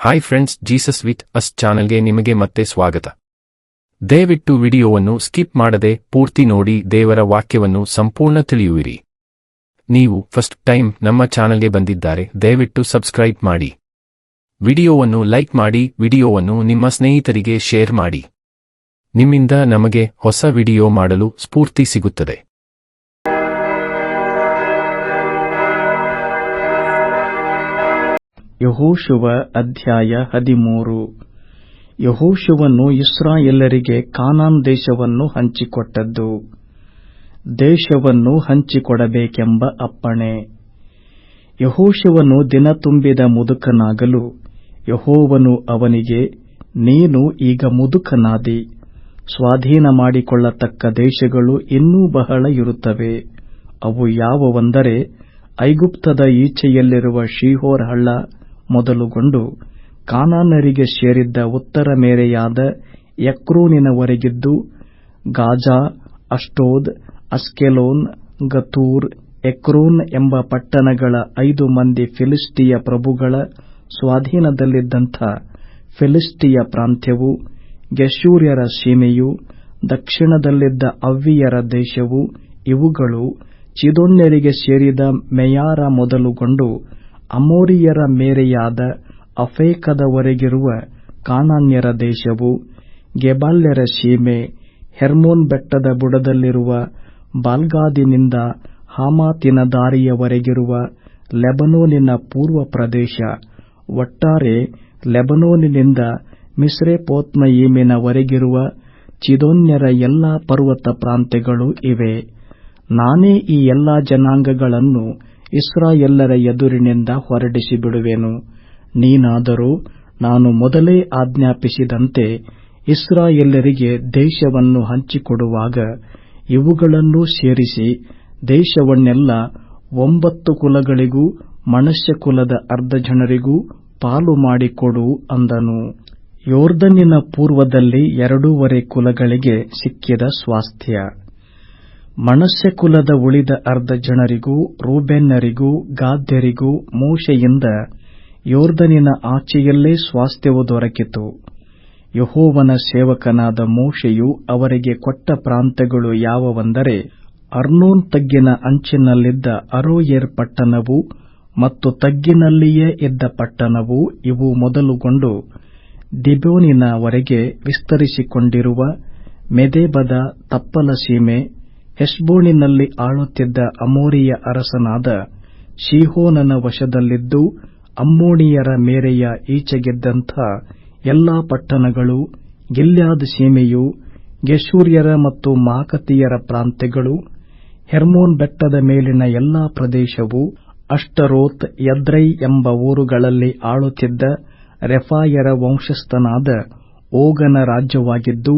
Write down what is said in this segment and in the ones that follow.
Hi friends, Jesus with us ಚಾನೆಲ್ಗೆ ನಿಮಗೆ ಮತ್ತೆ ಸ್ವಾಗತ. ದಯವಿಟ್ಟು ವಿಡಿಯೋವನ್ನು ಸ್ಕಿಪ್ ಮಾಡದೆ ಪೂರ್ತಿ ನೋಡಿ ದೇವರ ವಾಕ್ಯವನ್ನು ಸಂಪೂರ್ಣ ತಿಳಿಯುವಿರಿ. ನೀವು ಫಸ್ಟ್ ಟೈಮ್ ನಮ್ಮ ಚಾನೆಲ್ಗೆ ಬಂದಿದ್ದಾರೆ, ದಯವಿಟ್ಟು ಸಬ್ಸ್ಕ್ರೈಬ್ ಮಾಡಿ. ವಿಡಿಯೋವನ್ನು ಲೈಕ್ ಮಾಡಿ, ವಿಡಿಯೋವನ್ನು ನಿಮ್ಮ ಸ್ನೇಹಿತರಿಗೆ ಶೇರ್ ಮಾಡಿ. ನಿಮ್ಮಿಂದ ನಮಗೆ ಹೊಸ ವಿಡಿಯೋ ಮಾಡಲು ಸ್ಫೂರ್ತಿ ಸಿಗುತ್ತದೆ. ಯೆಹೋಶುವ ಅಧ್ಯಾಯ 13. ಯೆಹೋಶುವನು ಇಸ್ರಾಯೇಲರಿಗೆ ಕಾನಾನ್ ದೇಶವನ್ನು ಹಂಚಿಕೊಟ್ಟದ್ದು. ದೇಶವನ್ನು ಹಂಚಿಕೊಡಬೇಕೆಂಬ ಅಪ್ಪಣೆ. ಯೆಹೋಶುವನು ದಿನ ತುಂಬಿದ ಮುದುಕನಾಗಲು ಯೆಹೋವನು ಅವನಿಗೆ, ನೀನು ಈಗ ಮುದುಕನಾದಿ, ಸ್ವಾಧೀನ ಮಾಡಿಕೊಳ್ಳತಕ್ಕ ದೇಶಗಳು ಇನ್ನೂ ಬಹಳ ಇರುತ್ತವೆ. ಅವು ಯಾವುವೆಂದರೆ, ಐಗುಪ್ತದ ಈಚೆಯಲ್ಲಿರುವ ಶೀಹೋರ್ ಹಳ್ಳ ಮೊದಲುಗೊಂಡು ಕಾನಾನ್ಯರಿಗೆ ಸೇರಿದ್ದ ಉತ್ತರ ಮೇರೆಯಾದ ಎಕ್ರೋನಿನವರೆಗಿದ್ದು, ಗಾಜಾ, ಅಷ್ಟೋದ್, ಅಸ್ಕೆಲೋನ್, ಗತೂರ್, ಎಕ್ರೋನ್ ಎಂಬ ಪಟ್ಟಣಗಳ 5 ಮಂದಿ ಫಿಲಿಷ್ಟಿಯ ಪ್ರಭುಗಳ ಸ್ವಾಧೀನದಲ್ಲಿದ್ದಂಥ ಫಿಲಿಷ್ಟಿಯ ಪ್ರಾಂತ್ಯವು, ಗೆಷೂರ್ಯರ ಸೀಮೆಯು, ದಕ್ಷಿಣದಲ್ಲಿದ್ದ ಅವ್ವಿಯರ ದೇಶವು, ಇವುಗಳು ಚೀದೋನ್ಯರಿಗೆ ಸೇರಿದ ಮೆಯಾರ ಮೊದಲುಗೊಂಡು ಅಮೋರಿಯರ ಮೇರೆಯಾದ ಅಫೇಕದವರೆಗಿರುವ ಕಾನಾನ್ಯರ ದೇಶವು, ಗೆಬಾಲ್ಯರ ಸೀಮೆ, ಹೆರ್ಮೋನ್ ಬೆಟ್ಟದ ಬುಡದಲ್ಲಿರುವ ಬಾಲ್ಗಾದಿನಿಂದ ಹಾಮಾತಿನ ದಾರಿಯವರೆಗಿರುವ ಲೆಬನೋನಿನ ಪೂರ್ವ ಪ್ರದೇಶ, ಒಟ್ಟಾರೆ ಲೆಬನೋನಿನಿಂದ ಮಿಸ್ರೆಪೋತ್ಮಯೀಮಿನವರೆಗಿರುವ ಚೀದೋನ್ಯರ ಎಲ್ಲಾ ಪರ್ವತ ಪ್ರಾಂತ್ಯಗಳು ಇವೆ. ನಾನೇ ಈ ಎಲ್ಲಾ ಜನಾಂಗಗಳನ್ನು ಇಸ್ರಾಯೇಲ್ಯರ ಎದುರಿನಿಂದ ಹೊರಡಿಸಿಬಿಡುವೆನು. ನೀನಾದರೋ ನಾನು ಮೊದಲೇ ಆಜ್ಞಾಪಿಸಿದಂತೆ ಇಸ್ರಾಯೇಲ್ಯರಿಗೆ ದೇಶವನ್ನು ಹಂಚಿಕೊಡುವಾಗ ಇವುಗಳನ್ನೂ ಸೇರಿಸಿ ದೇಶವನ್ನೆಲ್ಲ 9 ಕುಲಗಳಿಗೂ ಮನುಷ್ಯ ಕುಲದ ಅರ್ಧ ಜನರಿಗೂ ಪಾಲು ಮಾಡಿಕೊಡು ಅಂದನು. ಯೋರ್ದನಿನ ಪೂರ್ವದಲ್ಲಿ 2.5 ಕುಲಗಳಿಗೆ ಸಿಕ್ಕಿದ ಸ್ವಾಸ್ಥ್ಯ. ಮನುಷ್ಯ ಕುಲದ ಉಳಿದ ಅರ್ಧ ಜನರಿಗೂ ರೂಬೇನ್ಯರಿಗೂ ಗಾದ್ಯರಿಗೂ ಮೋಶೆಯಿಂದ ಯೋರ್ದನಿನ ಆಚೆಯಲ್ಲೇ ಸ್ವಾಸ್ಥ್ಯವು ದೊರಕಿತು. ಯೆಹೋವನ ಸೇವಕನಾದ ಮೋಶೆಯು ಅವರಿಗೆ ಕೊಟ್ಟ ಪ್ರಾಂತ್ಯಗಳು ಯಾವುವೆಂದರೆ, ಅರ್ನೋನ್ ತಗ್ಗಿನ ಅಂಚಿನಲ್ಲಿದ್ದ ಅರೋಯೇರ್ ಪಟ್ಟಣವು ಮತ್ತು ತಗ್ಗಿನಲ್ಲಿಯೇ ಇದ್ದ ಪಟ್ಟಣವು, ಇವು ಮೊದಲುಗೊಂಡು ದಿಬೋನಿನವರೆಗೆ ವಿಸ್ತರಿಸಿಕೊಂಡಿರುವ ಮೆದೆಬದ ತಪ್ಪಲ ಸೀಮೆ, ಹೆಷ್ಬೋನಿನಲ್ಲಿ ಆಳುತ್ತಿದ್ದ ಅಮೋರಿಯ ಅರಸನಾದ ಶೀಹೋನನ ವಶದಲ್ಲಿದ್ದು ಅಮ್ಮೋನಿಯರ ಮೇರೆಯ ಈಚೆಗಿದ್ದಂಥ ಎಲ್ಲಾ ಪಟ್ಟಣಗಳು, ಗಿಲ್ಯಾದ್ ಸೀಮೆಯು, ಗೆಷೂರ್ಯರ ಮತ್ತು ಮಾಕತಿಯರ ಪ್ರಾಂತ್ಯಗಳು, ಹೆರ್ಮೋನ್ ಬೆಟ್ಟದ ಮೇಲಿನ ಎಲ್ಲಾ ಪ್ರದೇಶವು, ಅಷ್ಟರೋತ್, ಎದ್ರೈ ಎಂಬ ಊರುಗಳಲ್ಲಿ ಆಳುತ್ತಿದ್ದ ರೆಫಾಯರ ವಂಶಸ್ಥನಾದ ಓಗನ ರಾಜ್ಯವಾಗಿದ್ದು,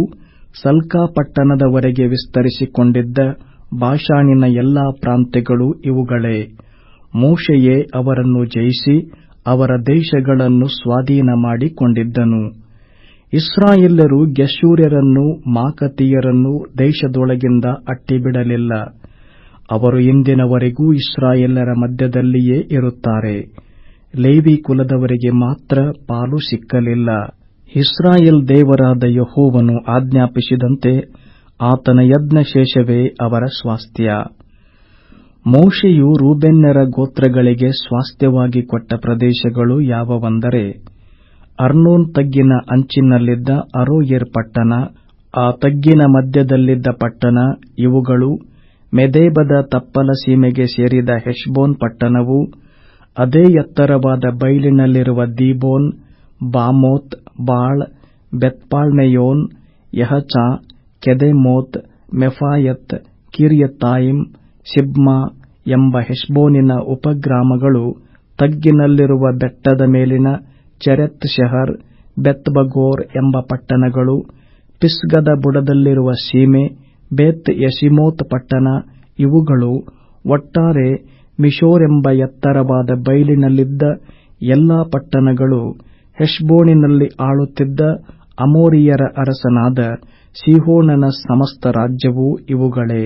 ಸಲ್ಕಾ ಪಟ್ಟಣದವರೆಗೆ ವಿಸ್ತರಿಸಿಕೊಂಡಿದ್ದ ಬಾಷಾನಿನ ಎಲ್ಲಾ ಪ್ರಾಂತ್ಯಗಳು ಇವುಗಳೇ. ಮೋಶೆಯೇ ಅವರನ್ನು ಜಯಿಸಿ ಅವರ ದೇಶಗಳನ್ನು ಸ್ವಾಧೀನ ಮಾಡಿಕೊಂಡಿದ್ದನು. ಇಸ್ರಾಯೇಲ್ಯರು ಗೆಷೂರ್ಯರನ್ನೂ ಮಾಕತಿಯರನ್ನೂ ದೇಶದೊಳಗಿಂದ ಅಟ್ಟಿಬಿಡಲಿಲ್ಲ. ಅವರು ಇಂದಿನವರೆಗೂ ಇಸ್ರಾಯೇಲ್ಯರ ಮಧ್ಯದಲ್ಲಿಯೇ ಇರುತ್ತಾರೆ. ಲೇವಿ ಕುಲದವರಿಗೆ ಮಾತ್ರ ಪಾಲು ಸಿಕ್ಕಲಿಲ್ಲ. ಇಸ್ರಾಯೇಲ್ ದೇವರಾದ ಯೆಹೋವನು ಆಜ್ಞಾಪಿಸಿದಂತೆ ಆತನ ಯಜ್ಞಶೇಷವೇ ಅವರ ಸ್ವಾಸ್ಥ್ಯ. ಮೋಶೆಯು ರೂಬೇನ್ಯರ ಗೋತ್ರಗಳಿಗೆ ಸ್ವಾಸ್ಥ್ಯವಾಗಿ ಕೊಟ್ಟ ಪ್ರದೇಶಗಳು ಯಾವುವೆಂದರೆ, ಅರ್ನೋನ್ ತಗ್ಗಿನ ಅಂಚಿನಲ್ಲಿದ್ದ ಅರೋಯೇರ್ ಪಟ್ಟಣ, ಆ ತಗ್ಗಿನ ಮಧ್ಯದಲ್ಲಿದ್ದ ಪಟ್ಟಣ, ಇವುಗಳು ಮೆದೆಬದ ತಪ್ಪಲ ಸೀಮೆಗೆ ಸೇರಿದ ಹೆಷ್ಬೋನ್ ಪಟ್ಟಣವು, ಅದೇ ಎತ್ತರವಾದ ಬೈಲಿನಲ್ಲಿರುವ ದೀಬೋನ್, ಬಾಮೋತ್, ಬಾಳ್, ಬೆತ್ಪಾಳ್ಮೆಯೋನ್, ಯಹಚ, ಕೆದೆಮೋತ್, ಮೆಫಾಯತ್, ಕಿರ್ಯತಾಯಿಮ್, ಸಿಬ್ಮಾ ಎಂಬ ಹೆಷ್ಬೋನಿನ ಉಪಗ್ರಾಮಗಳು, ತಗ್ಗಿನಲ್ಲಿರುವ ಬೆಟ್ಟದ ಮೇಲಿನ ಚೆರೆತ್ ಶೆಹರ್, ಬೆತ್ಬಗೋರ್ ಎಂಬ ಪಟ್ಟಣಗಳು, ಪಿಸ್ಗದ ಬುಡದಲ್ಲಿರುವ ಸೀಮೆ, ಬೇತ್ ಯೆಷಿಮೋತ್ ಪಟ್ಟಣ, ಇವುಗಳು, ಒಟ್ಟಾರೆ ಮಿಶೋರೆಂಬ ಎತ್ತರವಾದ ಬೈಲಿನಲ್ಲಿದ್ದ ಎಲ್ಲಾ ಪಟ್ಟಣಗಳು, ಹೆಷ್ಬೋನಿನಲ್ಲಿ ಆಳುತ್ತಿದ್ದ ಅಮೋರಿಯರ ಅರಸನಾದ ಸೀಹೋನನ ಸಮಸ್ತ ರಾಜ್ಯವೂ ಇವುಗಳೇ.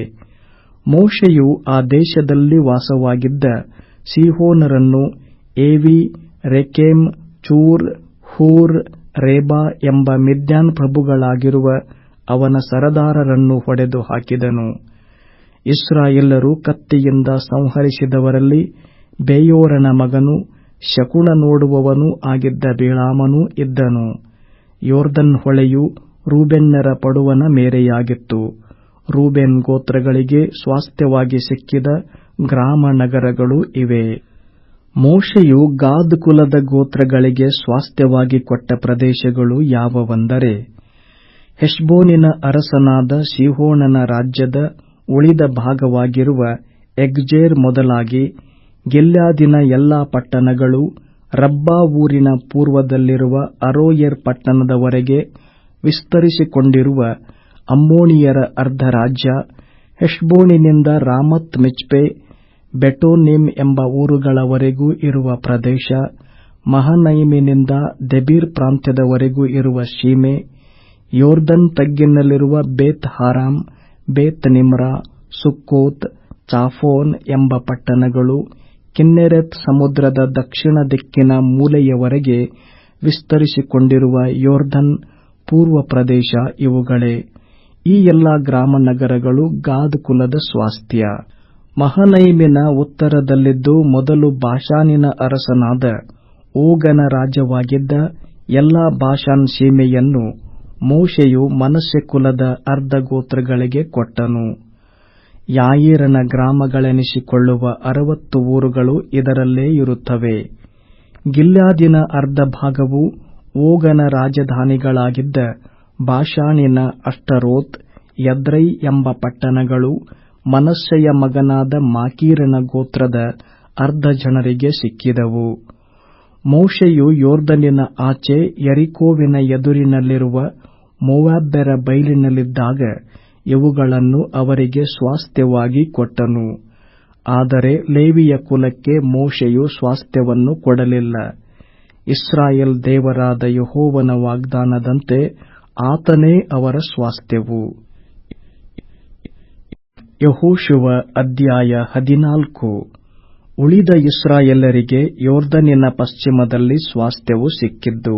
ಮೋಶೆಯು ಆ ದೇಶದಲ್ಲಿ ವಾಸವಾಗಿದ್ದ ಸೀಹೋನರನ್ನು, ಏವಿ, ರೆಕೆಮ್, ಚೂರ್, ಹೂರ್, ರೇಬಾ ಎಂಬ ಮಿದ್ಯಾನ್ ಪ್ರಭುಗಳಾಗಿರುವ ಅವನ ಸರದಾರರನ್ನು ಹೊಡೆದು ಹಾಕಿದನು. ಇಸ್ರಾಯೇಲರು ಕತ್ತಿಯಿಂದ ಸಂಹರಿಸಿದವರಲ್ಲಿ ಬೇಯೋರನ ಮಗನೂ ಶಕುನ ನೋಡುವವನೂ ಆಗಿದ್ದ ಬಿಳಾಮನೂ ಇದ್ದನು. ಯೊರ್ದನ್ ಹೊಳೆಯು ರೂಬೇನ್ಯರ ಪಡುವನ ಮೇರೆಯಾಗಿತ್ತು. ರೂಬೇನ್ ಗೋತ್ರಗಳಿಗೆ ಸ್ವಾಸ್ಥ್ಯವಾಗಿ ಸಿಕ್ಕಿದ ಗ್ರಾಮ ನಗರಗಳು ಇವೇ. ಮೋಶೆಯು ಗಾದ್ ಕುಲದ ಗೋತ್ರಗಳಿಗೆ ಸ್ವಾಸ್ಥ್ಯವಾಗಿ ಕೊಟ್ಟ ಪ್ರದೇಶಗಳು ಯಾವುವೆಂದರೆ, ಹೆಷ್ಬೋನಿನ ಅರಸನಾದ ಸೀಹೋನನ ರಾಜ್ಯದ ಉಳಿದ ಭಾಗವಾಗಿರುವ ಎಗ್ಜೇರ್ ಮೊದಲಾಗಿ ಗಿಲ್ಯಾದಿನ ಎಲ್ಲಾ ಪಟ್ಟಣಗಳು, ರಬ್ಬಾ ಊರಿನ ಪೂರ್ವದಲ್ಲಿರುವ ಅರೋಯೇರ್ ಪಟ್ಟಣದವರೆಗೆ ವಿಸ್ತರಿಸಿಕೊಂಡಿರುವ ಅಮ್ಮೋನಿಯರ ಅರ್ಧ ರಾಜ್ಯ, ಹೆಷ್ಬೋನಿನಿಂದ ರಾಮತ್ ಮಿಚ್ಪೆ, ಬೆಟೋನಿಮ್ ಎಂಬ ಊರುಗಳವರೆಗೂ ಇರುವ ಪ್ರದೇಶ, ಮಹನಯಿಮಿನಿಂದ ದೆಬೀರ್ ಪ್ರಾಂತ್ಯದವರೆಗೂ ಇರುವ ಸೀಮೆ, ಯೊರ್ದನ್ ತಗ್ಗಿನಲ್ಲಿರುವ ಬೇತ್ ಹಾರಾಮ್, ಬೇತ್ ನಿಮ್ರಾ, ಸುಕ್ಕೋತ್, ಚಾಫೋನ್ ಎಂಬ ಪಟ್ಟಣಗಳು, ಕಿನ್ನೆರೆತ್ ಸಮುದ್ರದ ದಕ್ಷಿಣ ದಿಕ್ಕಿನ ಮೂಲೆಯವರೆಗೆ ವಿಸ್ತರಿಸಿಕೊಂಡಿರುವ ಯೊರ್ದನ್ ಪೂರ್ವ ಪ್ರದೇಶ ಇವುಗಳೇ. ಈ ಎಲ್ಲಾ ಗ್ರಾಮ ನಗರಗಳು ಗಾದ್ ಕುಲದ ಸ್ವಾಸ್ಥ್ಯ. ಮಹನಯಿಮಿನ ಉತ್ತರದಲ್ಲಿದ್ದು ಮೊದಲು ಬಾಷಾನಿನ ಅರಸನಾದ ಓಗನ ರಾಜ್ಯವಾಗಿದ್ದ ಎಲ್ಲಾ ಬಾಷಾನ್ ಸೀಮೆಯನ್ನು ಮೋಶೆಯು ಮನಸ್ಸೆ ಕುಲದ ಅರ್ಧ ಗೋತ್ರಗಳಿಗೆ ಕೊಟ್ಟನು. ಯಾಯೀರನ ಗ್ರಾಮಗಳೆನಿಸಿಕೊಳ್ಳುವ 60 ಊರುಗಳು ಇದರಲ್ಲೇ ಇರುತ್ತವೆ. ಗಿಲ್ಯಾದಿನ ಅರ್ಧ ಭಾಗವು ಓಗನ ರಾಜಧಾನಿಗಳಾಗಿದ್ದ ಬಾಷಾನಿನ ಅಷ್ಟರೋತ್, ಎದ್ರೈ ಎಂಬ ಪಟ್ಟಣಗಳು ಮನಸ್ಸೆಯ ಮಗನಾದ ಮಾಕೀರನ ಗೋತ್ರದ ಅರ್ಧ ಜನರಿಗೆ ಸಿಕ್ಕಿದವು. ಮೋಶೆಯು ಯೊರ್ದನಿನ ಆಚೆ ಯೆರಿಕೋವಿನ ಎದುರಿನಲ್ಲಿರುವ ಮೋವಾಬ್ಯರ ಬೈಲಿನಲ್ಲಿದ್ದಾಗ ಇವುಗಳನ್ನು ಅವರಿಗೆ ಸ್ವಾಸ್ಥ್ಯವಾಗಿ ಕೊಟ್ಟನು. ಆದರೆ ಲೇವಿಯ ಕುಲಕ್ಕೆ ಮೋಶೆಯು ಸ್ವಾಸ್ಥ್ಯವನ್ನು ಕೊಡಲಿಲ್ಲ. ಇಸ್ರಾಯೇಲ್ ದೇವರಾದ ಯೆಹೋವನ ವಾಗ್ದಾನದಂತೆ ಆತನೇ ಅವರ ಸ್ವಾಸ್ಥ್ಯವು. ಯೆಹೋಶುವ ಅಧ್ಯಾಯ 14. ಉಳಿದ ಇಸ್ರಾಯೇಲರಿಗೆ ಯೊರ್ದನಿನ ಪಶ್ಚಿಮದಲ್ಲಿ ಸ್ವಾಸ್ಥ್ಯವು ಸಿಕ್ಕಿದ್ದು.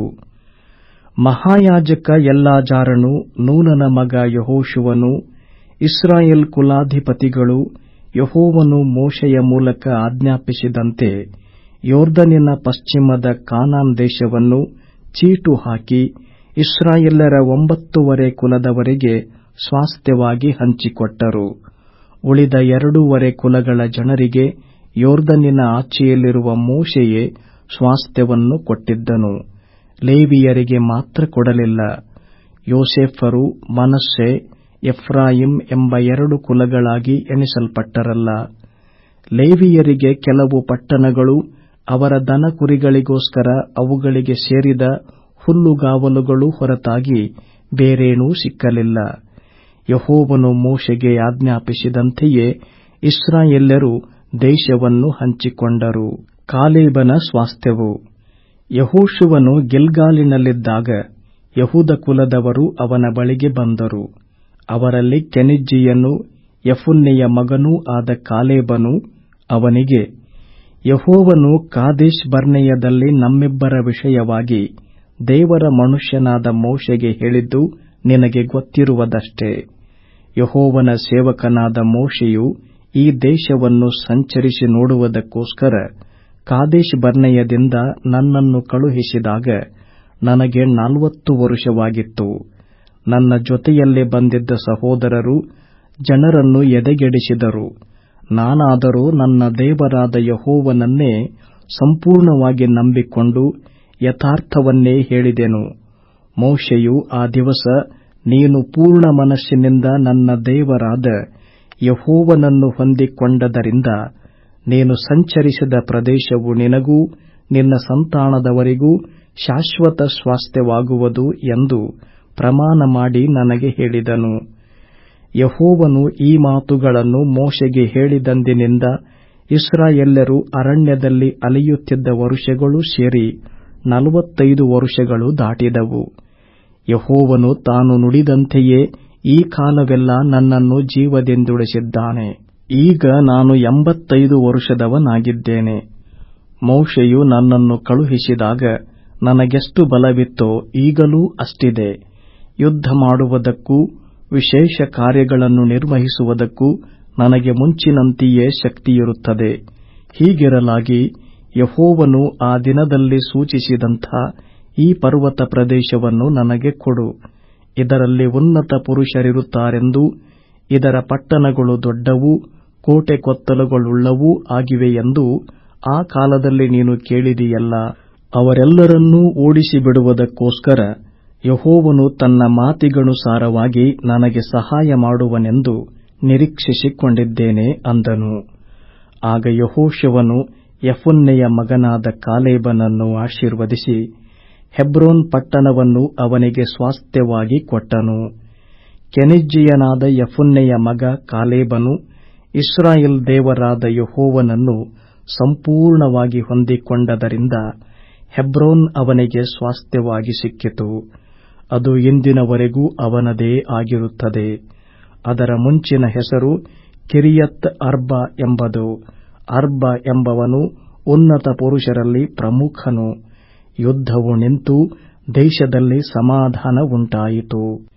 ಮಹಾಯಾಜಕ ಎಲ್ಲಾಜಾರನು, ನೂನನ ಮಗ ಯೆಹೋಶುವನು, ಇಸ್ರಾಯೇಲ್ ಕುಲಾಧಿಪತಿಗಳು ಯೆಹೋವನು ಮೋಶೆಯ ಮೂಲಕ ಆಜ್ಞಾಪಿಸಿದಂತೆ ಯೊರ್ದನಿನ ಪಶ್ಚಿಮದ ಕಾನಾನ್ ದೇಶವನ್ನು ಚೀಟು ಹಾಕಿ ಇಸ್ರಾಯೇಲ್ಯರ 9 ಕುಲದವರಿಗೆ ಸ್ವಾಸ್ಥ್ಯವಾಗಿ ಹಂಚಿಕೊಟ್ಟರು. ಉಳಿದ 2 ಕುಲಗಳ ಜನರಿಗೆ ಯೊರ್ದನಿನ ಆಚೆಯಲ್ಲಿರುವ ಮೋಶೆಯೇ ಸ್ವಾಸ್ಥ್ಯವನ್ನು ಕೊಟ್ಟಿದ್ದನು. ಲೇವಿಯರಿಗೆ ಮಾತ್ರ ಕೊಡಲಿಲ್ಲ. ಯೋಸೇಫರು ಮನಸ್ಸೆ, ಎಫ್ರಾಯಿಮ್ ಎಂಬ 2 ಕುಲಗಳಾಗಿ ಎಣಿಸಲ್ಪಟ್ಟರಲ್ಲ. ಲೇವಿಯರಿಗೆ ಕೆಲವು ಪಟ್ಟಣಗಳು, ಅವರ ದನ ಕುರಿಗಳಿಗೋಸ್ಕರ ಅವುಗಳಿಗೆ ಸೇರಿದ ಹುಲ್ಲುಗಾವಲುಗಳು ಹೊರತಾಗಿ ಬೇರೇನೂ ಸಿಕ್ಕಲಿಲ್ಲ. ಯೆಹೋವನು ಮೋಶೆಗೆ ಆಜ್ಞಾಪಿಸಿದಂತೆಯೇ ಇಸ್ರಾಯೇಲ್ಯರು ದೇಶವನ್ನು ಹಂಚಿಕೊಂಡರು. ಕಾಲೇಬನ ಸ್ವಾಸ್ಥ್ಯವು. ಯೆಹೋಶುವನು ಗಿಲ್ಗಾಲಿನಲ್ಲಿದ್ದಾಗ ಯೆಹೂದ ಕುಲದವರು ಅವನ ಬಳಿಗೆ ಬಂದರು. ಅವರಲ್ಲಿ ಕೆನಿಜ್ಜೀಯನೂ ಯೆಫುನ್ನೆಯ ಮಗನೂ ಆದ ಕಾಲೇಬನು ಅವನಿಗೆ, ಯೆಹೋವನು ಕಾದೇಶ್ ಬರ್ನೇಯದಲ್ಲಿ ನಮ್ಮಿಬ್ಬರ ವಿಷಯವಾಗಿ ದೇವರ ಮನುಷ್ಯನಾದ ಮೋಶೆಗೆ ಹೇಳಿದ್ದು ನಿನಗೆ ಗೊತ್ತಿರುವುದಷ್ಟೇ. ಯೆಹೋವನ ಸೇವಕನಾದ ಮೋಶೆಯು ಈ ದೇಶವನ್ನು ಸಂಚರಿಸಿ ನೋಡುವುದಕ್ಕೋಸ್ಕರ ಕಾದೇಶ್ ಬರ್ನೇಯದಿಂದ ನನ್ನನ್ನು ಕಳುಹಿಸಿದಾಗ ನನಗೆ 40 ವರುಷವಾಗಿತ್ತು. ನನ್ನ ಜೊತೆಯಲ್ಲೇ ಬಂದಿದ್ದ ಸಹೋದರರು ಜನರನ್ನು ಎದೆಗೆಡಿಸಿದರು. ನಾನಾದರೋ ನನ್ನ ದೇವರಾದ ಯೆಹೋವನನ್ನೇ ಸಂಪೂರ್ಣವಾಗಿ ನಂಬಿಕೊಂಡು ಯಥಾರ್ಥವನ್ನೇ ಹೇಳಿದೆನು. ಮೋಶೆಯು ಆ ದಿವಸ, ನೀನು ಪೂರ್ಣ ಮನಸ್ಸಿನಿಂದ ನನ್ನ ದೇವರಾದ ಯೆಹೋವನನ್ನು ಹೊಂದಿಕೊಂಡದರಿಂದ ನೀನು ಸಂಚರಿಸಿದ ಪ್ರದೇಶವು ನಿನಗೂ ನಿನ್ನ ಸಂತಾನದವರಿಗೂ ಶಾಶ್ವತ ಸ್ವಾಸ್ಥ್ಯವಾಗುವುದು ಎಂದು ಪ್ರಮಾಣ ಮಾಡಿ ನನಗೆ ಹೇಳಿದನು. ಯೆಹೋವನು ಈ ಮಾತುಗಳನ್ನು ಮೋಶೆಗೆ ಹೇಳಿದಂದಿನಿಂದ ಇಸ್ರಾಯೇಲ್ಯರು ಅರಣ್ಯದಲ್ಲಿ ಅಲೆಯುತ್ತಿದ್ದ ವರುಷಗಳು ಸೇರಿ 45 ವರುಷಗಳು ದಾಟಿದವು. ಯೆಹೋವನು ತಾನು ನುಡಿದಂತೆಯೇ ಈ ಕಾಲವೆಲ್ಲ ನನ್ನನ್ನು ಜೀವದಿಂದುಳಿಸಿದ್ದಾನೆ. ಈಗ ನಾನು 85 ವರುಷದವನಾಗಿದ್ದೇನೆ. ಮೋಶೆಯು ನನ್ನನ್ನು ಕಳುಹಿಸಿದಾಗ ನನಗೆಷ್ಟು ಬಲವಿತ್ತೋ ಈಗಲೂ ಅಷ್ಟಿದೆ. ಯುದ್ಧ ಮಾಡುವುದಕ್ಕೂ ವಿಶೇಷ ಕಾರ್ಯಗಳನ್ನು ನಿರ್ವಹಿಸುವುದಕ್ಕೂ ನನಗೆ ಮುಂಚಿನಂತೆಯೇ ಶಕ್ತಿಯಿರುತ್ತದೆ. ಹೀಗಿರಲಾಗಿ ಯೆಹೋವನು ಆ ದಿನದಲ್ಲಿ ಸೂಚಿಸಿದಂಥ ಈ ಪರ್ವತ ಪ್ರದೇಶವನ್ನು ನನಗೆ ಕೊಡು. ಇದರಲ್ಲಿ ಉನ್ನತ ಪುರುಷರಿರುತ್ತಾರೆಂದೂ ಇದರ ಪಟ್ಟಣಗಳು ದೊಡ್ಡವೂ ಕೋಟೆ ಕೊತ್ತಲುಗಳುಳ್ಳವೂ ಆಗಿವೆ ಎಂದು ಆ ಕಾಲದಲ್ಲಿ ನೀನು ಕೇಳಿದಿಯಲ್ಲ. ಅವರೆಲ್ಲರನ್ನೂ ಓಡಿಸಿಬಿಡುವುದಕ್ಕೋಸ್ಕರ ಯೆಹೋವನು ತನ್ನ ಮಾತಿಗನುಸಾರವಾಗಿ ನನಗೆ ಸಹಾಯ ಮಾಡುವನೆಂದು ನಿರೀಕ್ಷಿಸಿಕೊಂಡಿದ್ದೇನೆ ಅಂದನು. ಆಗ ಯೆಹೋಶುವನು ಯೆಫುನ್ನೆಯ ಮಗನಾದ ಕಾಲೇಬನನ್ನು ಆಶೀರ್ವದಿಸಿ ಹೆಬ್ರೋನ್ ಪಟ್ಟಣವನ್ನು ಅವನಿಗೆ ಸ್ವಾಸ್ಥ್ಯವಾಗಿ ಕೊಟ್ಟನು. ಕೆನಿಜ್ಜೀಯನಾದ ಯೆಫುನ್ನೆಯ ಮಗ ಕಾಲೇಬನು ಇಸ್ರಾಯೇಲ್ ದೇವರಾದ ಯೆಹೋವನನ್ನು ಸಂಪೂರ್ಣವಾಗಿ ಹೊಂದಿಕೊಂಡದರಿಂದ ಹೆಬ್ರೋನ್ ಅವನಿಗೆ ಸ್ವಾಸ್ಥ್ಯವಾಗಿ ಸಿಕ್ಕಿತು. ಅದು ಇಂದಿನವರೆಗೂ ಅವನದೇ ಆಗಿರುತ್ತದೆ. ಅದರ ಮುಂಚಿನ ಹೆಸರು ಕಿರಿಯತ್ ಅರ್ಬ ಎಂಬುದು. ಅರ್ಬ ಎಂಬವನು ಉನ್ನತ ಪುರುಷರಲ್ಲಿ ಪ್ರಮುಖನು. ಯುದ್ಧವು ನಿಂತು ದೇಶದಲ್ಲಿ ಸಮಾಧಾನ ಉಂಟಾಯಿತು.